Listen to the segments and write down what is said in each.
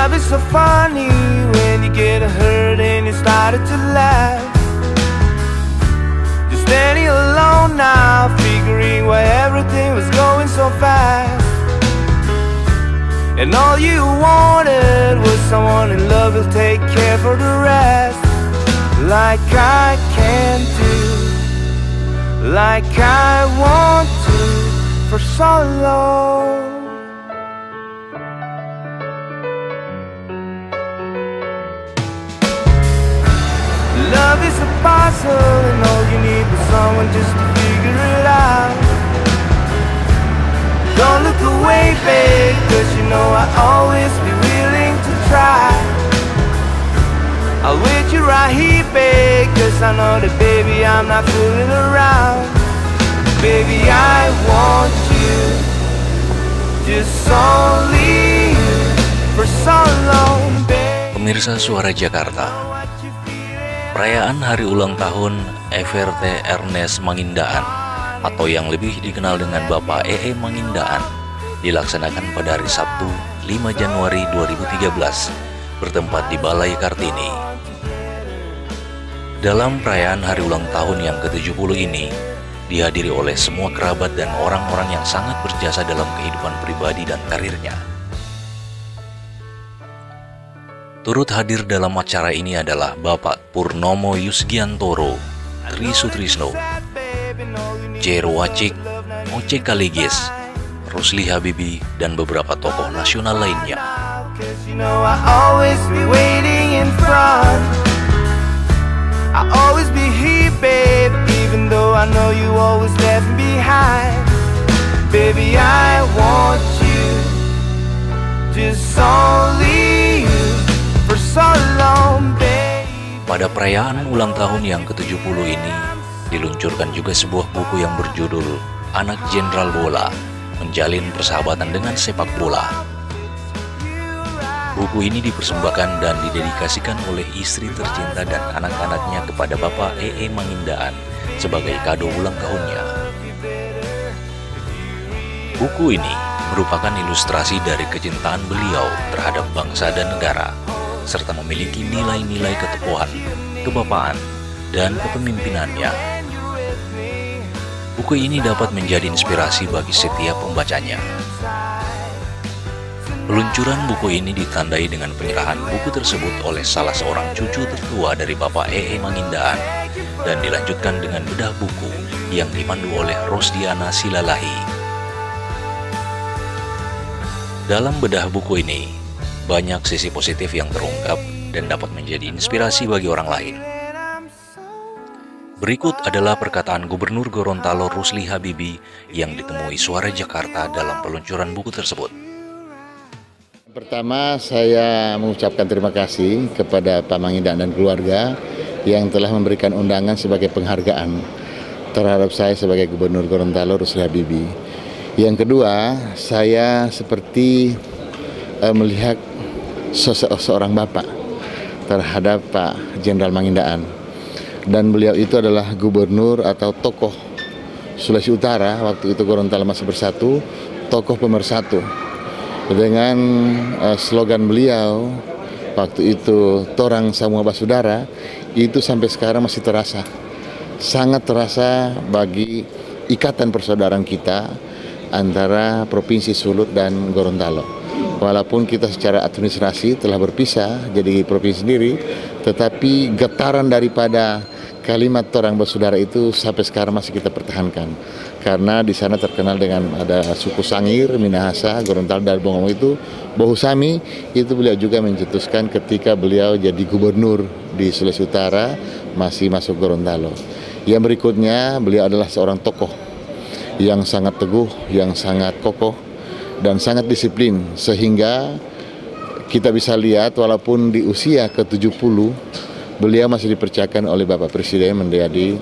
Love is so funny when you get hurt and you started to laugh. Just standing alone now, figuring why everything was going so fast. And all you wanted was someone in love who'll take care for the rest. Like I can do, like I want to for so long. Love is a puzzle and all you need is someone just to figure it out. Don't look away, babe, cause you know I'll always be willing to try. I'll wait you right here, babe, cause I know that, baby, I'm not fooling around. Baby, I want you, just only you, for so long, babe. Pemirsa Suara Jakarta, perayaan hari ulang tahun FRT Ernest Mangindaan atau yang lebih dikenal dengan Bapak E.E. Mangindaan dilaksanakan pada hari Sabtu 5 Januari 2013 bertempat di Balai Kartini. Dalam perayaan hari ulang tahun yang ke-70 ini dihadiri oleh semua kerabat dan orang-orang yang sangat berjasa dalam kehidupan pribadi dan karirnya. Turut hadir dalam acara ini adalah Bapak Purnomo Yusgiantoro, Tri Sutrisno, Jero Wacik, Oce Kaligis, Rusli Habibi, dan beberapa tokoh nasional lainnya. Pada perayaan ulang tahun yang ke-70 ini, diluncurkan juga sebuah buku yang berjudul Anak Jenderal Bola, Menjalin Persahabatan dengan Sepak Bola. Buku ini dipersembahkan dan didedikasikan oleh istri tercinta dan anak-anaknya kepada Bapak E.E. Mangindaan sebagai kado ulang tahunnya. Buku ini merupakan ilustrasi dari kecintaan beliau terhadap bangsa dan negara, serta memiliki nilai-nilai keteguhan, kebapaan, dan kepemimpinannya. Buku ini dapat menjadi inspirasi bagi setiap pembacanya. Peluncuran buku ini ditandai dengan penyerahan buku tersebut oleh salah seorang cucu tertua dari Bapak E.E. Mangindaan dan dilanjutkan dengan bedah buku yang dipandu oleh Rosdiana Silalahi. Dalam bedah buku ini, banyak sisi positif yang terungkap dan dapat menjadi inspirasi bagi orang lain. Berikut adalah perkataan Gubernur Gorontalo Rusli Habibi yang ditemui Suara Jakarta dalam peluncuran buku tersebut. Pertama, saya mengucapkan terima kasih kepada Pak Mangindaan dan keluarga yang telah memberikan undangan sebagai penghargaan terhadap saya sebagai Gubernur Gorontalo Rusli Habibi. Yang kedua, saya seperti melihat seorang bapak terhadap Pak Jenderal Mangindaan, dan beliau itu adalah gubernur atau tokoh Sulawesi Utara waktu itu Gorontalo masih bersatu, tokoh pemersatu, dengan slogan beliau waktu itu Torang Samua Basudara, itu sampai sekarang masih terasa, sangat terasa bagi ikatan persaudaraan kita antara Provinsi Sulut dan Gorontalo. Walaupun kita secara administrasi telah berpisah jadi provinsi sendiri, tetapi getaran daripada kalimat Torang Basudara itu sampai sekarang masih kita pertahankan. Karena di sana terkenal dengan ada suku Sangir, Minahasa, Gorontalo, dan Bongong itu, Bohusami, itu beliau juga mencetuskan ketika beliau jadi gubernur di Sulawesi Utara, masih masuk Gorontalo. Yang berikutnya, beliau adalah seorang tokoh yang sangat teguh, yang sangat kokoh, dan sangat disiplin, sehingga kita bisa lihat walaupun di usia ke-70 beliau masih dipercayakan oleh Bapak Presiden menjadi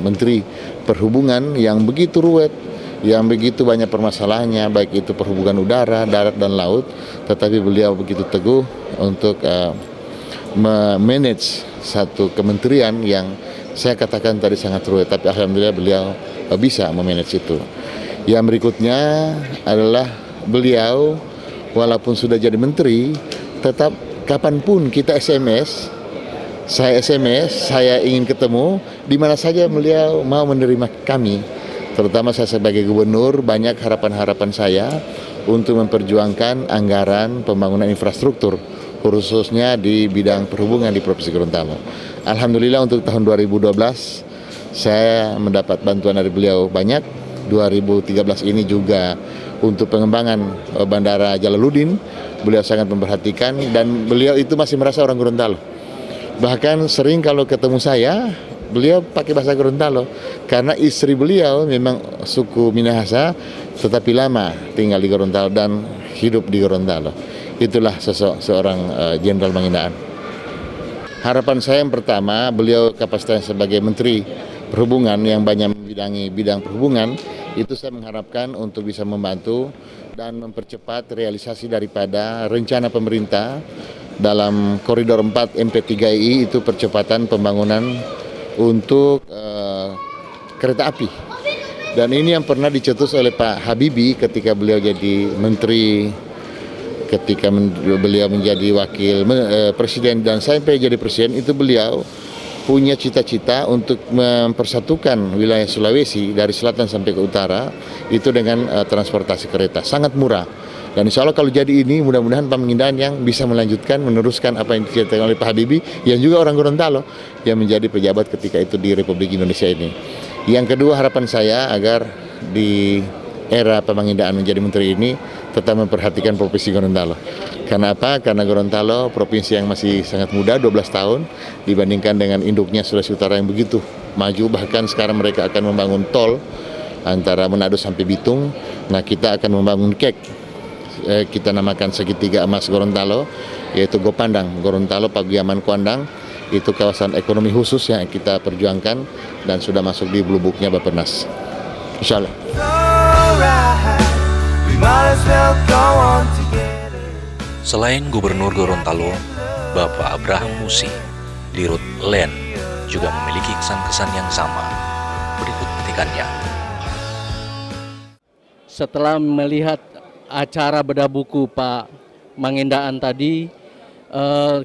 Menteri Perhubungan yang begitu ruwet, yang begitu banyak permasalahannya, baik itu perhubungan udara, darat, dan laut, tetapi beliau begitu teguh untuk memanage satu kementerian yang saya katakan tadi sangat ruwet, tapi alhamdulillah beliau bisa memanage itu. Yang berikutnya adalah beliau walaupun sudah jadi menteri, tetap kapanpun kita SMS, saya ingin ketemu, di mana saja beliau mau menerima kami. Terutama saya sebagai gubernur, banyak harapan-harapan saya untuk memperjuangkan anggaran pembangunan infrastruktur, khususnya di bidang perhubungan di Provinsi Gorontalo. Alhamdulillah untuk tahun 2012 saya mendapat bantuan dari beliau banyak. 2013 ini juga untuk pengembangan Bandara Jalaluddin, beliau sangat memperhatikan dan beliau itu masih merasa orang Gorontalo. Bahkan sering kalau ketemu saya, beliau pakai bahasa Gorontalo karena istri beliau memang suku Minahasa tetapi lama tinggal di Gorontalo dan hidup di Gorontalo. Itulah sosok seorang Jenderal Mangindaan. Harapan saya yang pertama, beliau kapasitasnya sebagai Menteri Perhubungan yang banyak membidangi bidang perhubungan, itu saya mengharapkan untuk bisa membantu dan mempercepat realisasi daripada rencana pemerintah dalam koridor 4 MP3I, itu percepatan pembangunan untuk kereta api. Dan ini yang pernah dicetus oleh Pak Habibie ketika beliau jadi menteri, ketika beliau menjadi wakil presiden dan sampai jadi presiden, itu beliau punya cita-cita untuk mempersatukan wilayah Sulawesi dari selatan sampai ke utara itu dengan transportasi kereta sangat murah. Dan insya Allah kalau jadi ini, mudah-mudahan Pamangindaan yang bisa melanjutkan, meneruskan apa yang diceritakan oleh Pak Habibie, yang juga orang Gorontalo, yang menjadi pejabat ketika itu di Republik Indonesia ini. Yang kedua, harapan saya agar di era Pamangindaan menjadi menteri ini tetap memperhatikan Provinsi Gorontalo. Karena apa? Karena Gorontalo provinsi yang masih sangat muda, 12 tahun, dibandingkan dengan induknya Sulawesi Utara yang begitu maju. Bahkan sekarang mereka akan membangun tol antara Manado sampai Bitung. Nah, kita akan membangun KEK, kita namakan segitiga emas Gorontalo, yaitu Gopandang, Gorontalo, Pagiaman, Kuandang. Itu kawasan ekonomi khusus yang kita perjuangkan dan sudah masuk di Blue Book-nya Bappenas. Insya Allah. Selain Gubernur Gorontalo, Bapak Abraham Musi, Dirut Len juga memiliki kesan-kesan yang sama. Berikut petikannya. Setelah melihat acara bedah buku Pak Mangindaan tadi,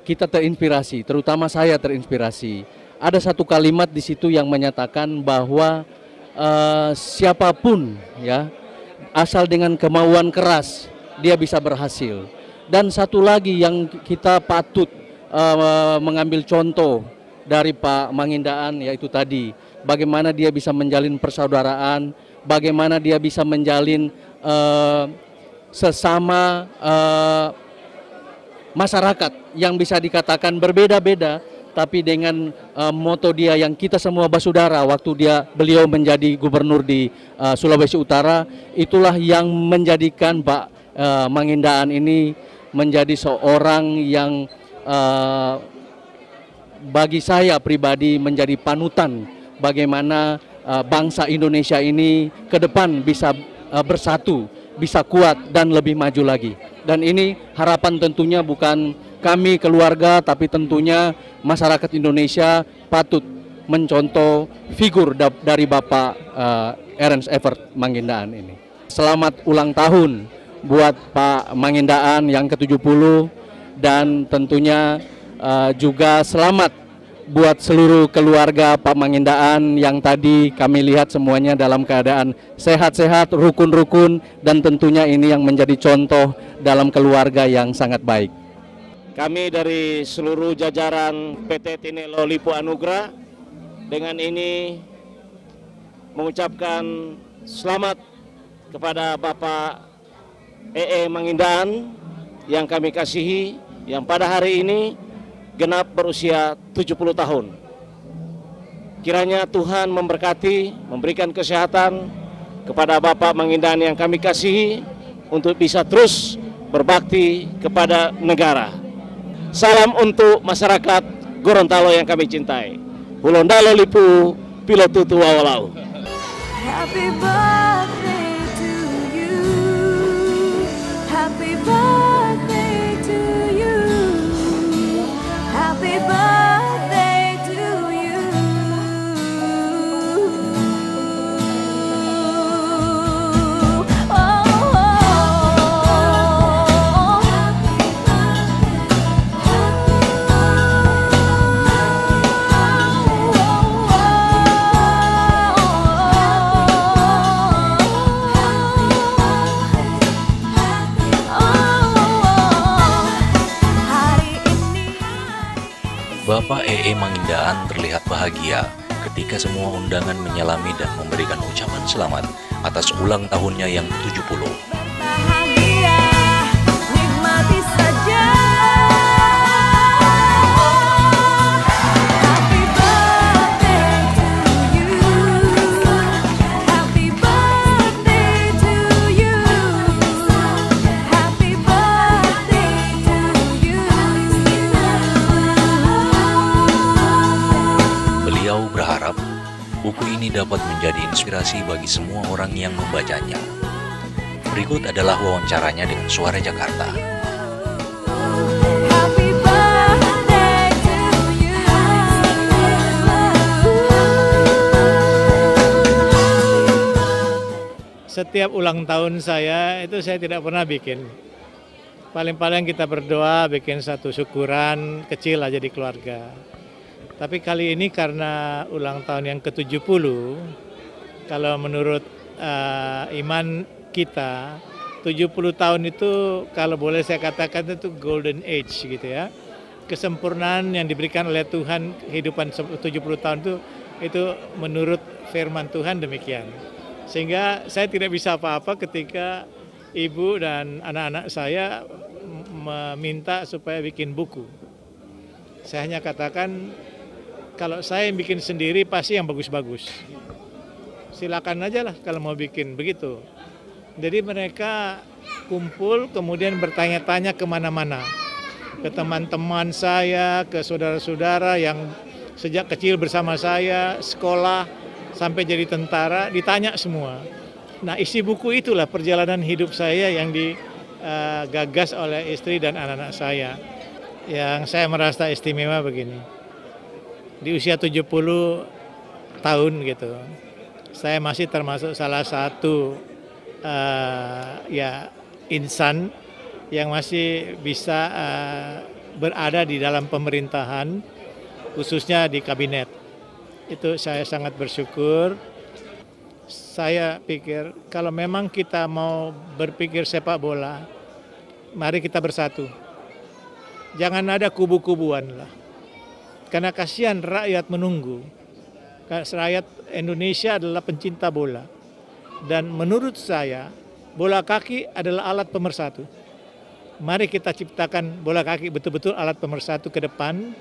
kita terinspirasi, terutama saya terinspirasi. Ada satu kalimat di situ yang menyatakan bahwa siapapun ya, asal dengan kemauan keras dia bisa berhasil. Dan satu lagi yang kita patut mengambil contoh dari Pak Mangindaan, yaitu tadi bagaimana dia bisa menjalin persaudaraan, bagaimana dia bisa menjalin sesama masyarakat yang bisa dikatakan berbeda-beda, tapi dengan moto dia yang kita semua basudara waktu beliau menjadi gubernur di Sulawesi Utara, itulah yang menjadikan Pak Mangindaan ini menjadi seorang yang bagi saya pribadi menjadi panutan bagaimana bangsa Indonesia ini ke depan bisa bersatu, bisa kuat dan lebih maju lagi. Dan ini harapan tentunya bukan kami keluarga, tapi tentunya masyarakat Indonesia patut mencontoh figur dari Bapak Ernest Evert Mangindaan ini. Selamat ulang tahun buat Pak Mangindaan yang ke-70, dan tentunya juga selamat buat seluruh keluarga Pak Mangindaan yang tadi kami lihat semuanya dalam keadaan sehat-sehat, rukun-rukun, dan tentunya ini yang menjadi contoh dalam keluarga yang sangat baik. Kami dari seluruh jajaran PT Tinelo Lipo Anugrah dengan ini mengucapkan selamat kepada Bapak Mangindaan yang kami kasihi, yang pada hari ini genap berusia 70 tahun. Kiranya Tuhan memberkati, memberikan kesehatan kepada Bapak Mangindaan yang kami kasihi untuk bisa terus berbakti kepada negara. Salam untuk masyarakat Gorontalo yang kami cintai. Hulondalo Lipu, Pilotutu Wawalau. Happy birthday to you. Happy birthday to you. Happy birthday to you. Oh, oh, oh. Bapak E.E. Mangindaan terlihat bahagia ketika semua undangan menyalami dan memberikan ucapan selamat atas ulang tahunnya yang 70. Bahagia, nikmati saja. Happy birthday to you. Happy birthday to you. Happy birthday to you. Beliau berharap buku ini dapat menjadi inspirasi bagi semua orang yang membacanya. Berikut adalah wawancaranya dengan Suara Jakarta. Happy birthday to you. Setiap ulang tahun saya itu saya tidak pernah bikin. Paling-paling kita berdoa bikin satu syukuran kecil aja di keluarga. Tapi kali ini karena ulang tahun yang ke-70, kalau menurut iman kita, 70 tahun itu kalau boleh saya katakan itu golden age gitu ya. Kesempurnaan yang diberikan oleh Tuhan kehidupan 70 tahun itu menurut firman Tuhan demikian. Sehingga saya tidak bisa apa-apa ketika ibu dan anak-anak saya meminta supaya bikin buku. Saya hanya katakan kalau saya yang bikin sendiri pasti yang bagus-bagus. Silakan aja lah kalau mau bikin begitu. Jadi mereka kumpul kemudian bertanya-tanya kemana-mana. Ke teman-teman saya, ke saudara-saudara yang sejak kecil bersama saya, sekolah, sampai jadi tentara, ditanya semua. Nah isi buku itulah perjalanan hidup saya yang digagas oleh istri dan anak-anak saya. Yang saya merasa istimewa begini. Di usia 70 tahun gitu, saya masih termasuk salah satu insan yang masih bisa berada di dalam pemerintahan, khususnya di kabinet. Itu saya sangat bersyukur. Saya pikir kalau memang kita mau berpikir sepak bola, mari kita bersatu. Jangan ada kubu-kubuan lah. Karena kasihan rakyat menunggu. Rakyat Indonesia adalah pencinta bola. Dan menurut saya, bola kaki adalah alat pemersatu. Mari kita ciptakan bola kaki betul-betul alat pemersatu ke depan.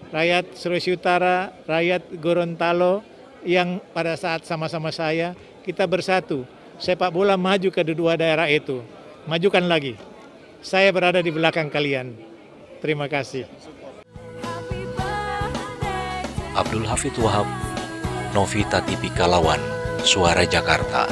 Rakyat Sulawesi Utara, rakyat Gorontalo yang pada saat sama-sama saya, kita bersatu. Sepak bola maju ke kedua daerah itu. Majukan lagi. Saya berada di belakang kalian. Terima kasih. Abdul Hafid Wahab, Novita Tipikalawan, Suara Jakarta.